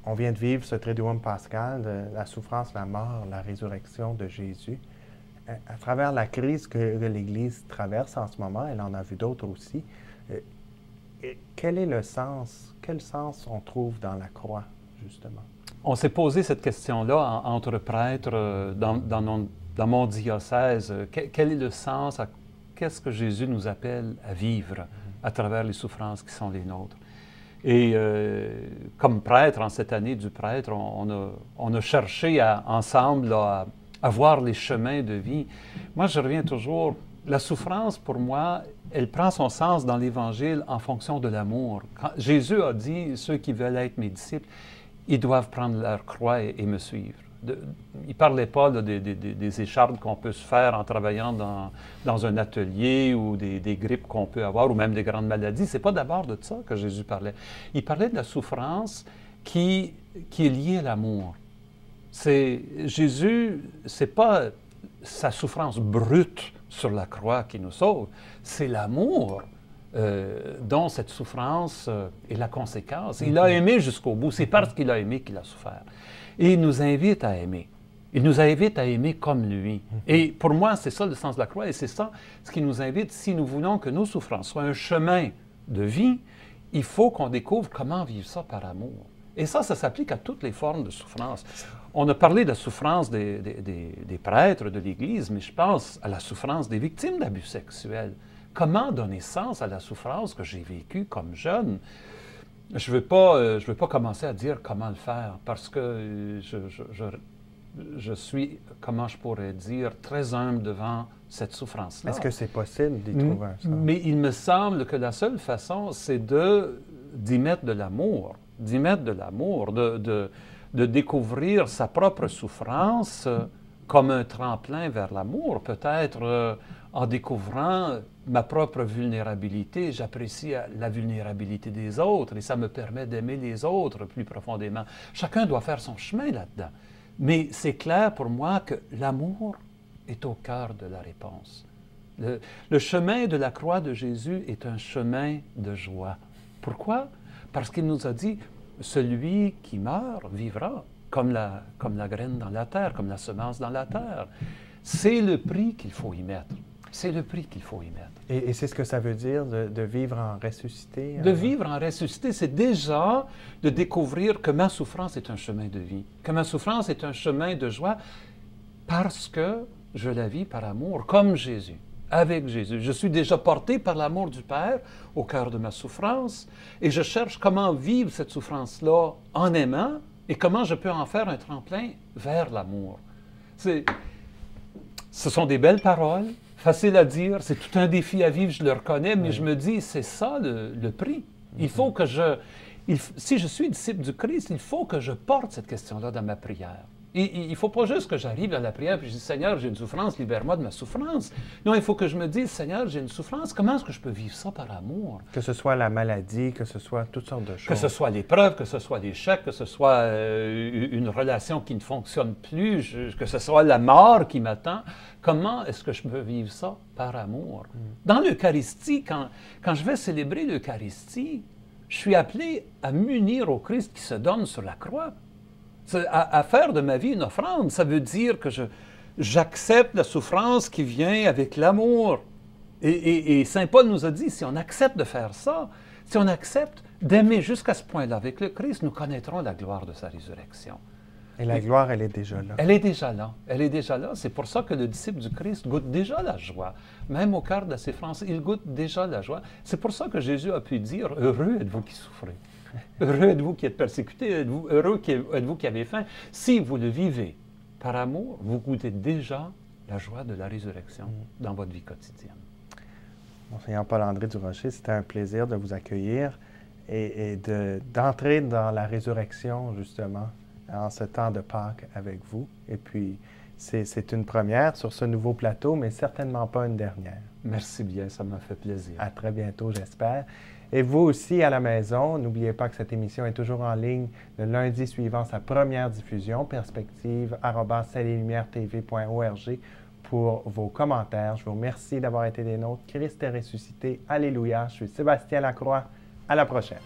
On vient de vivre ce Triduum pascal, de la souffrance, la mort, la résurrection de Jésus. À travers la crise que l'Église traverse en ce moment, elle en a vu d'autres aussi, quel est le sens, quel sens on trouve dans la croix, justement? On s'est posé cette question-là entre prêtres dans mon diocèse. Quel est le sens? Qu'est-ce que Jésus nous appelle à vivre à travers les souffrances qui sont les nôtres? Et comme prêtre, en cette année du prêtre, on a cherché ensemble à voir les chemins de vie. Moi, je reviens toujours, la souffrance, pour moi, elle prend son sens dans l'Évangile en fonction de l'amour. Jésus a dit, ceux qui veulent être mes disciples, ils doivent prendre leur croix et me suivre. Il ne parlait pas là, des échardes qu'on peut se faire en travaillant dans un atelier ou des grippes qu'on peut avoir ou même des grandes maladies. Ce n'est pas d'abord de ça que Jésus parlait. Il parlait de la souffrance qui est liée à l'amour. Jésus, ce n'est pas sa souffrance brute sur la croix qui nous sauve, c'est l'amour dont cette souffrance est la conséquence. Il a aimé jusqu'au bout. C'est parce qu'il a aimé qu'il a souffert. Et il nous invite à aimer. Il nous invite à aimer comme lui. Et pour moi, c'est ça le sens de la croix. Et c'est ça ce qui nous invite. Si nous voulons que nos souffrances soient un chemin de vie, il faut qu'on découvre comment vivre ça par amour. Et ça s'applique à toutes les formes de souffrance. On a parlé de la souffrance des prêtres de l'Église, mais je pense à la souffrance des victimes d'abus sexuels. Comment donner sens à la souffrance que j'ai vécue comme jeune? Je veux pas commencer à dire comment le faire, parce que je suis, comment je pourrais dire, très humble devant cette souffrance-là. Est-ce que c'est possible d'y trouver un sens? Mais il me semble que la seule façon, c'est d'y mettre de l'amour, de découvrir sa propre souffrance comme un tremplin vers l'amour, peut-être en découvrant ma propre vulnérabilité. J'apprécie la vulnérabilité des autres et ça me permet d'aimer les autres plus profondément. Chacun doit faire son chemin là-dedans. Mais c'est clair pour moi que l'amour est au cœur de la réponse. Le chemin de la croix de Jésus est un chemin de joie. Pourquoi? Parce qu'il nous a dit, celui qui meurt vivra, comme la graine dans la terre, comme la semence dans la terre. C'est le prix qu'il faut y mettre. C'est le prix qu'il faut y mettre. Et c'est ce que ça veut dire de vivre en ressuscité? De vivre en ressuscité, c'est déjà de découvrir que ma souffrance est un chemin de vie, que ma souffrance est un chemin de joie, parce que je la vis par amour, comme Jésus, avec Jésus. Je suis déjà porté par l'amour du Père au cœur de ma souffrance, et je cherche comment vivre cette souffrance-là en aimant, et comment je peux en faire un tremplin vers l'amour. Ce sont des belles paroles, facile à dire, c'est tout un défi à vivre, je le reconnais, mais je me dis, c'est ça le prix. Il faut que si je suis disciple du Christ, il faut que je porte cette question-là dans ma prière. Il ne faut pas juste que j'arrive à la prière et je dis, Seigneur, j'ai une souffrance, libère-moi de ma souffrance. Non, il faut que je me dise, Seigneur, j'ai une souffrance, comment est-ce que je peux vivre ça par amour? Que ce soit la maladie, que ce soit toutes sortes de choses. Que ce soit l'épreuve, que ce soit l'échec, que ce soit une relation qui ne fonctionne plus, que ce soit la mort qui m'attend. Comment est-ce que je peux vivre ça par amour? Dans l'Eucharistie, quand je vais célébrer l'Eucharistie, je suis appelé à m'unir au Christ qui se donne sur la croix. À faire de ma vie une offrande. Ça veut dire que j'accepte la souffrance qui vient avec l'amour. Et Saint Paul nous a dit, si on accepte de faire ça, si on accepte d'aimer jusqu'à ce point-là avec le Christ, nous connaîtrons la gloire de sa résurrection. Et la gloire, elle est déjà là. Elle est déjà là. Elle est déjà là. C'est pour ça que le disciple du Christ goûte déjà la joie. Même au cœur de ses souffrances, il goûte déjà la joie. C'est pour ça que Jésus a pu dire, « Heureux êtes-vous qui souffrez. Heureux êtes-vous qui êtes persécutés. Heureux êtes-vous qui avez faim. Si vous le vivez par amour, vous goûtez déjà la joie de la résurrection dans votre vie quotidienne. » Monseigneur Paul-André Durocher, c'était un plaisir de vous accueillir et d'entrer dans la résurrection, justement, en ce temps de Pâques avec vous. Et puis, c'est une première sur ce nouveau plateau, mais certainement pas une dernière. Merci bien, ça m'a fait plaisir. À très bientôt, j'espère. Et vous aussi, à la maison, n'oubliez pas que cette émission est toujours en ligne le lundi suivant sa première diffusion, perspective@ciel-et-lumière-tv.org pour vos commentaires. Je vous remercie d'avoir été des nôtres. Christ est ressuscité. Alléluia. Je suis Sébastien Lacroix. À la prochaine.